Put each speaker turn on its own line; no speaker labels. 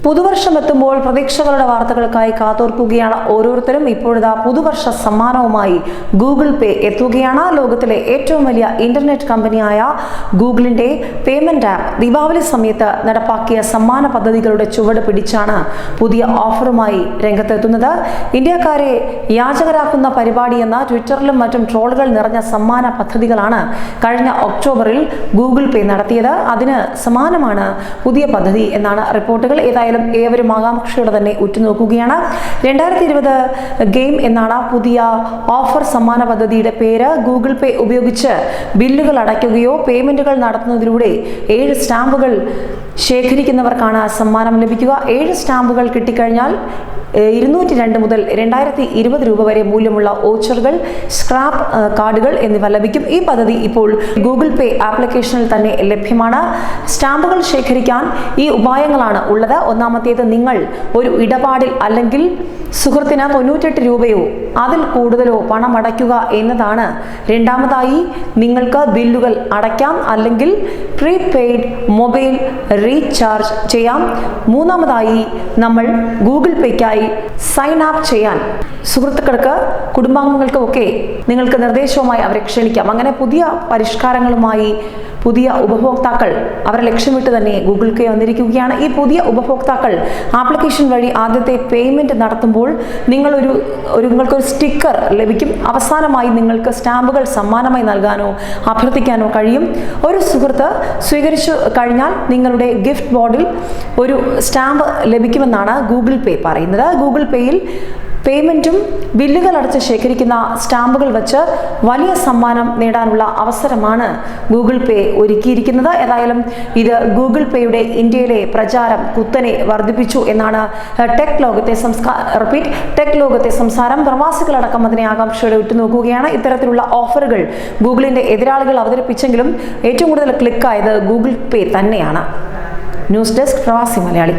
പുതുവർഷം എത്തുമ്പോൾ പ്രതീക്ഷകളുടെ വാർത്തകൾക്കായി കാതോർക്കുകയാണ് ഓരോരുത്തരും. ഇപ്പോഴിതാ പുതുവർഷ സമ്മാനവുമായി ഗൂഗിൾ പേ എത്തുകയാണ്. ലോകത്തിലെ ഏറ്റവും വലിയ ഇന്റർനെറ്റ് കമ്പനിയായ ഗൂഗിളിന്റെ പേയ്മെന്റ് ആപ്പ് ദീപാവലി സമയത്ത് നടപ്പാക്കിയ സമ്മാന പദ്ധതികളുടെ ചുവട് പിടിച്ചാണ് പുതിയ ഓഫറുമായി രംഗത്തെത്തുന്നത്. ഇന്ത്യക്കാരെ യാചകരാക്കുന്ന പരിപാടിയെന്ന ട്വിറ്ററിലും മറ്റും ട്രോളുകൾ നിറഞ്ഞ സമ്മാന പദ്ധതികളാണ് കഴിഞ്ഞ ഒക്ടോബറിൽ ഗൂഗിൾ പേ നടത്തിയത്. അതിന് സമാനമാണ് പുതിയ പദ്ധതി എന്നാണ് റിപ്പോർട്ടുകൾ. ഏതായാലും ഏവരും ആകാംക്ഷയോടെ തന്നെ ഉറ്റുനോക്കുകയാണ്. 2020 ഗെയിം എന്നാണ് പുതിയ ഓഫർ സമ്മാന പദ്ധതിയുടെ പേര്. ഗൂഗിൾ പേ ഉപയോഗിച്ച് ബില്ലുകൾ അടയ്ക്കുകയോ പേയ്മെന്റുകൾ നടത്തുന്നതിലൂടെ 7 സ്റ്റാമ്പുകൾ ശേഖരിക്കുന്നവർക്കാണ് സമ്മാനം ലഭിക്കുക. 7 സ്റ്റാമ്പുകൾ കിട്ടിക്കഴിഞ്ഞാൽ 202 മുതൽ 2020 രൂപ വരെ മൂല്യമുള്ള ഓച്ചറുകൾ, സ്ക്രാപ്പ് കാർഡുകൾ എന്നിവ ലഭിക്കും. ഈ പദ്ധതി ഇപ്പോൾ ഗൂഗിൾ പേ ആപ്ലിക്കേഷനിൽ തന്നെ ലഭ്യമാണ്. സ്റ്റാമ്പുകൾ ശേഖരിക്കാൻ ഈ ഉപായങ്ങളാണ് ഉള്ളത്. ഒന്നാമത്തേത്, നിങ്ങൾ ഒരു ഇടപാടിൽ അല്ലെങ്കിൽ സുഹൃത്തിന് 98 രൂപയോ അതിൽ കൂടുതലോ പണം അടയ്ക്കുക എന്നതാണ്. രണ്ടാമതായി, നിങ്ങൾക്ക് ബില്ലുകൾ അടയ്ക്കാം അല്ലെങ്കിൽ പ്രീപെയ്ഡ് മൊബൈൽ റീചാർജ് ചെയ്യാം. മൂന്നാമതായി, നമ്മൾ ഗൂഗിൾ പേയ്ക്കായി സൈൻ അപ്പ് ചെയ്യാൻ സുഹൃത്തുക്കൾക്ക്, കുടുംബാംഗങ്ങൾക്കും ഒക്കെ നിങ്ങൾക്ക് നിർദ്ദേശവുമായി അവരെ ക്ഷണിക്കാം. അങ്ങനെ പുതിയ പരിഷ്കാരങ്ങളുമായി പുതിയ ഉപഭോക്താക്കൾ അവരെ ലക്ഷ്യമിട്ട് തന്നെ ഗൂഗിൾ പേ വന്നിരിക്കുകയാണ്. ഈ പുതിയ ഉപഭോക്താക്കൾ ആപ്ലിക്കേഷൻ വഴി ആദ്യത്തെ പേയ്മെന്റ് നടത്തുമ്പോൾ നിങ്ങൾക്കൊരു സ്റ്റിക്കർ ലഭിക്കും. അവസാനമായി നിങ്ങൾക്ക് സ്റ്റാമ്പുകൾ സമ്മാനമായി നൽകാനോ അഭ്യർത്ഥിക്കാനോ കഴിയും. ഒരു സുഹൃത്ത് സ്വീകരിച്ചു കഴിഞ്ഞാൽ നിങ്ങളുടെ ഗിഫ്റ്റ് ബോർഡിൽ ഒരു സ്റ്റാമ്പ് ലഭിക്കുമെന്നാണ് ഗൂഗിൾ പേ പറയുന്നത്. ഗൂഗിൾ പേയിൽ പേയ്മെന്റും ബില്ലുകൾ അടച്ച് ശേഖരിക്കുന്ന സ്റ്റാമ്പുകൾ വച്ച് വലിയ സമ്മാനം നേടാനുള്ള അവസരമാണ് ഗൂഗിൾ പേ ഒരുക്കിയിരിക്കുന്നത്. ഏതായാലും ഇത് ഗൂഗിൾ പേയുടെ ഇന്ത്യയിലെ പ്രചാരം കുത്തനെ വർദ്ധിപ്പിച്ചു എന്നാണ് ടെക് ലോകത്തെ സംസാരം. പ്രവാസികളടക്കം അതിനെ ആകാംക്ഷയോടെ ഉറ്റുനോക്കുകയാണ്. ഇത്തരത്തിലുള്ള ഓഫറുകൾ ഗൂഗിളിന്റെ എതിരാളികൾ അവതരിപ്പിച്ചെങ്കിലും ഏറ്റവും കൂടുതൽ ക്ലിക്കായത് ഗൂഗിൾ പേ തന്നെയാണ്. ന്യൂസ് ഡെസ്ക് പ്രവാസി മലയാളി.